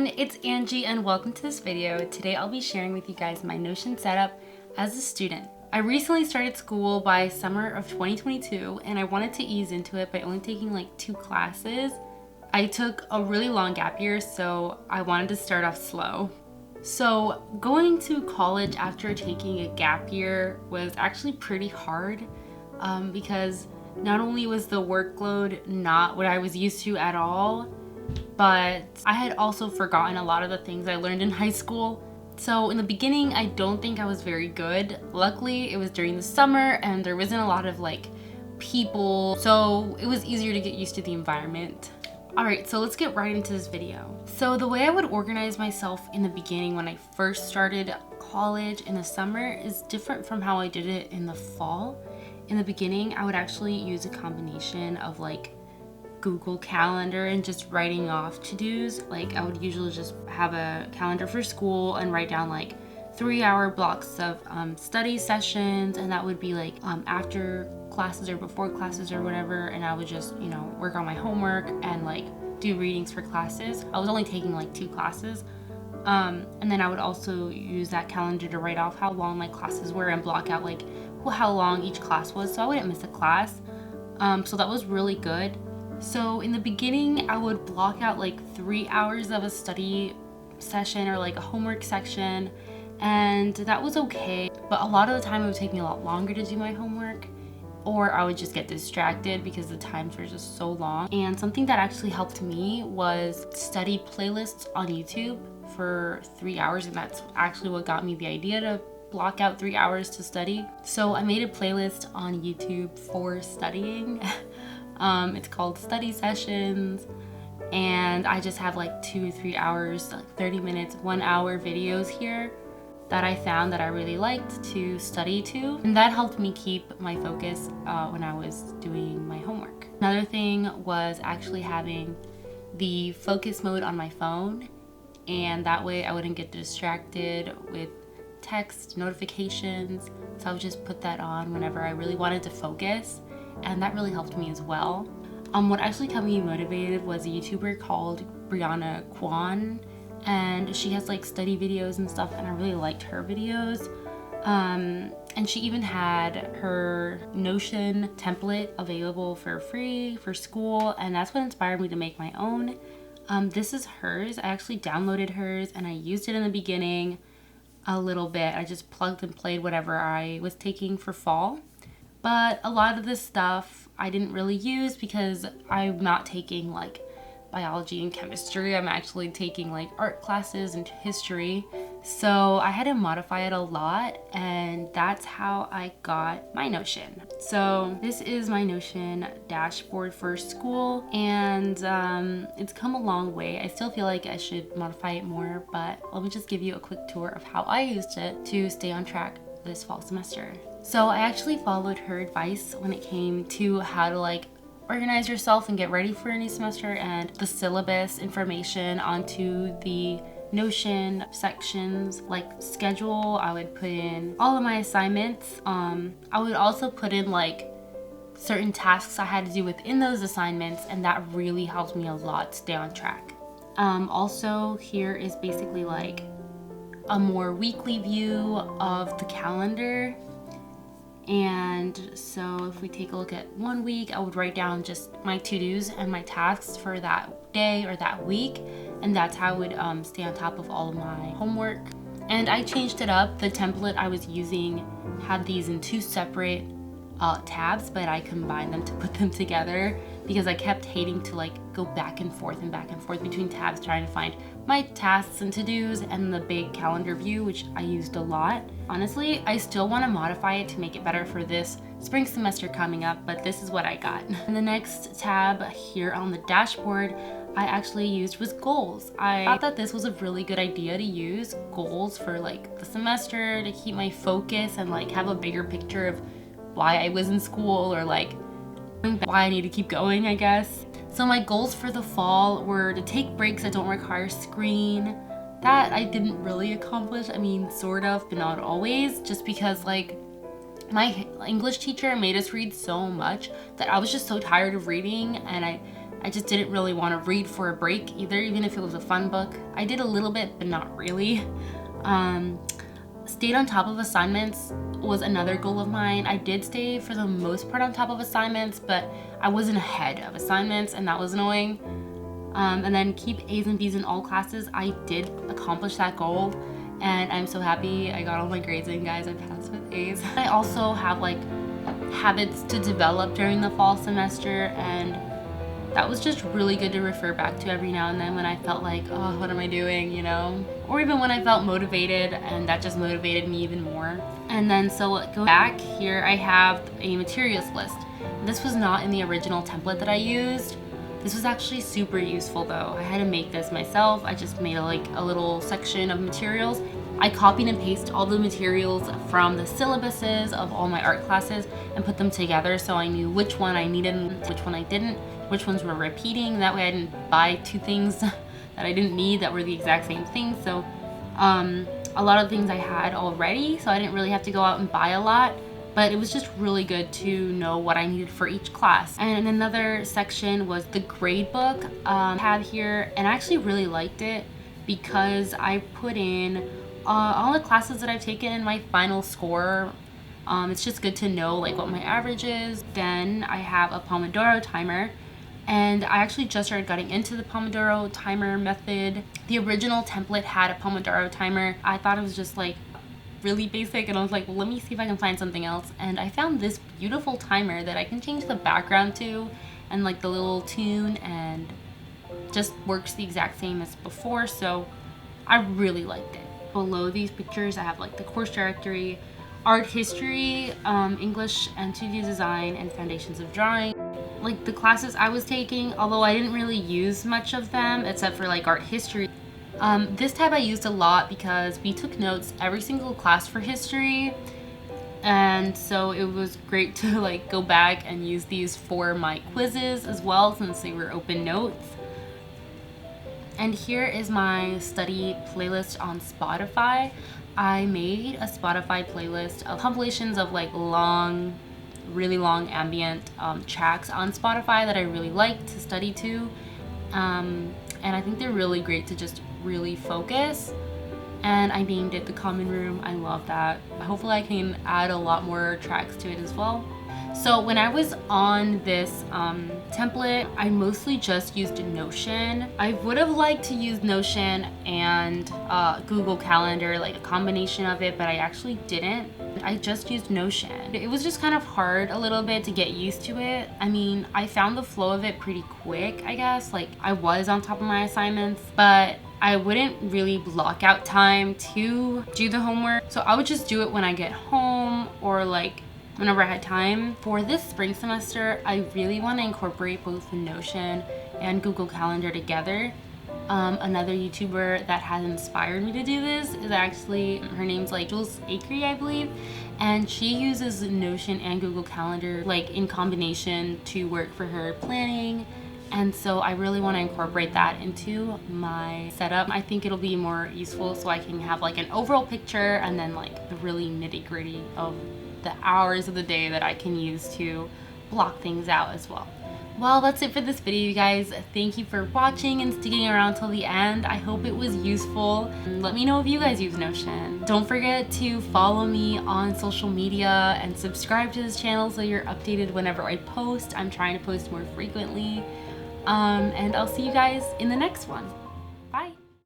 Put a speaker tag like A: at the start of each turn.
A: everyone, it's Angie and welcome to this video. Today I'll be sharing with you guys my Notion setup as a student. I recently started school by summer of 2022 and I wanted to ease into it by only taking like 2 classes. I took a really long gap year, so I wanted to start off slow. So going to college after taking a gap year was actually pretty hard because not only was the workload not what I was used to at all, but I had also forgotten a lot of the things I learned in high school. So in the beginning, I don't think I was very good. Luckily, it was during the summer and there wasn't a lot of like people, so it was easier to get used to the environment. Alright, so let's get right into this video. So the way I would organize myself in the beginning when I first started college in the summer is different from how I did it in the fall. In the beginning, I would actually use a combination of like Google Calendar and just writing off to-dos. Like I would usually just have a calendar for school and write down like 3-hour blocks of study sessions, and that would be like after classes or before classes or whatever, and I would just, you know, work on my homework and like do readings for classes. I was only taking like 2 classes. And then I would also use that calendar to write off how long my classes were and block out like how long each class was, so I wouldn't miss a class. So that was really good. So in the beginning, I would block out like 3 hours of a study session or like a homework section, and that was okay. But a lot of the time it would take me a lot longer to do my homework, or I would just get distracted because the times were just so long. And something that actually helped me was study playlists on YouTube for 3 hours, and that's actually what got me the idea to block out 3 hours to study. So I made a playlist on YouTube for studying. It's called Study Sessions, and I just have like 2 or 3 hours, like 30 minutes, 1 hour videos here that I found that I really liked to study to, and that helped me keep my focus when I was doing my homework. Another thing was actually having the focus mode on my phone, and that way I wouldn't get distracted with text notifications, so I would just put that on whenever I really wanted to focus, and that really helped me as well. What actually kept me motivated was a YouTuber called Brianna Kwan, and she has like study videos and stuff, and I really liked her videos. And she even had her Notion template available for free for school, and that's what inspired me to make my own. This is hers. I actually downloaded hers and I used it in the beginning a little bit. I just plugged and played whatever I was taking for fall. But a lot of this stuff I didn't really use because I'm not taking like biology and chemistry. I'm actually taking like art classes and history. So I had to modify it a lot, and that's how I got my Notion. So this is my Notion dashboard for school, and it's come a long way. I still feel like I should modify it more, but let me just give you a quick tour of how I used it to stay on track this fall semester. So I actually followed her advice when it came to how to like organize yourself and get ready for a new semester, and the syllabus information onto the Notion sections like schedule. I would put in all of my assignments. I would also put in like certain tasks I had to do within those assignments, and that really helped me a lot to stay on track. Also here is basically like a more weekly view of the calendar. And so if we take a look at 1 week, I would write down just my to-dos and my tasks for that day or that week, and that's how I would stay on top of all of my homework. And I changed it up. The template I was using had these in 2 separate tabs, but I combined them to put them together because I kept hating to like go back and forth between tabs trying to find my tasks and to-dos and the big calendar view, which I used a lot. Honestly, I still want to modify it to make it better for this spring semester coming up, but this is what I got. And the next tab here on the dashboard I actually used was goals. I thought that this was a really good idea to use goals for like the semester to keep my focus and like have a bigger picture of why I was in school, or like why I need to keep going, I guess. So my goals for the fall were to take breaks that don't require screen. That I didn't really accomplish. I mean, sort of, but not always, just because like my English teacher made us read so much that I was just so tired of reading, and I I just didn't really want to read for a break either, even if it was a fun book. I did a little bit, but not really. Stayed on top of assignments was another goal of mine. I did stay for the most part on top of assignments, but I wasn't ahead of assignments, and that was annoying. And then keep A's and B's in all classes. I did accomplish that goal, and I'm so happy I got all my grades in, guys. I passed with A's. I also have like habits to develop during the fall semester, and that was just really good to refer back to every now and then when I felt like, oh, what am I doing, you know? Or even when I felt motivated, and that just motivated me even more. And then so go back here, I have a materials list. This was not in the original template that I used. This was actually super useful though. I had to make this myself. I just made a little section of materials. I copied and pasted all the materials from the syllabuses of all my art classes and put them together so I knew which one I needed and which one I didn't, which ones were repeating. That way I didn't buy two things that I didn't need that were the exact same thing. So a lot of things I had already, so I didn't really have to go out and buy a lot. But it was just really good to know what I needed for each class. And another section was the grade book I had here, and I actually really liked it because I put in all the classes that I've taken in my final score. It's just good to know like what my average is. Then I have a Pomodoro timer, and I actually just started getting into the Pomodoro timer method. The original template had a Pomodoro timer. I thought it was just like really basic, and I was like, well, let me see if I can find something else. And I found this beautiful timer that I can change the background to and like the little tune, and just works the exact same as before. So I really liked it. Below these pictures I have like the course directory, art history, English and 2D design, and foundations of drawing. Like the classes I was taking, although I didn't really use much of them except for like art history. This tab I used a lot because we took notes every single class for history, and so it was great to like go back and use these for my quizzes as well, since they were open notes. And here is my study playlist on Spotify. I made a Spotify playlist of compilations of like really long ambient tracks on Spotify that I really like to study to, and I think they're really great to just really focus. And I named it The Common Room. I love that. Hopefully I can add a lot more tracks to it as well. So when I was on this template, I mostly just used Notion. I would have liked to use Notion and Google Calendar, like a combination of it, but I actually didn't. I just used Notion. It was just kind of hard a little bit to get used to it. I mean, I found the flow of it pretty quick, I guess. Like I was on top of my assignments, but I wouldn't really block out time to do the homework. So I would just do it when I get home or like whenever I had time. For this spring semester, I really want to incorporate both Notion and Google Calendar together. Another YouTuber that has inspired me to do this is actually, her name's like Jules Acree, I believe, and she uses Notion and Google Calendar like in combination to work for her planning. And so I really want to incorporate that into my setup. I think it'll be more useful so I can have like an overall picture and then like the really nitty-gritty of the hours of the day that I can use to block things out as well. Well, that's it for this video, you guys. Thank you for watching and sticking around till the end. I hope it was useful. Let me know if you guys use Notion. Don't forget to follow me on social media and subscribe to this channel so you're updated whenever I post. I'm trying to post more frequently. And I'll see you guys in the next one. Bye.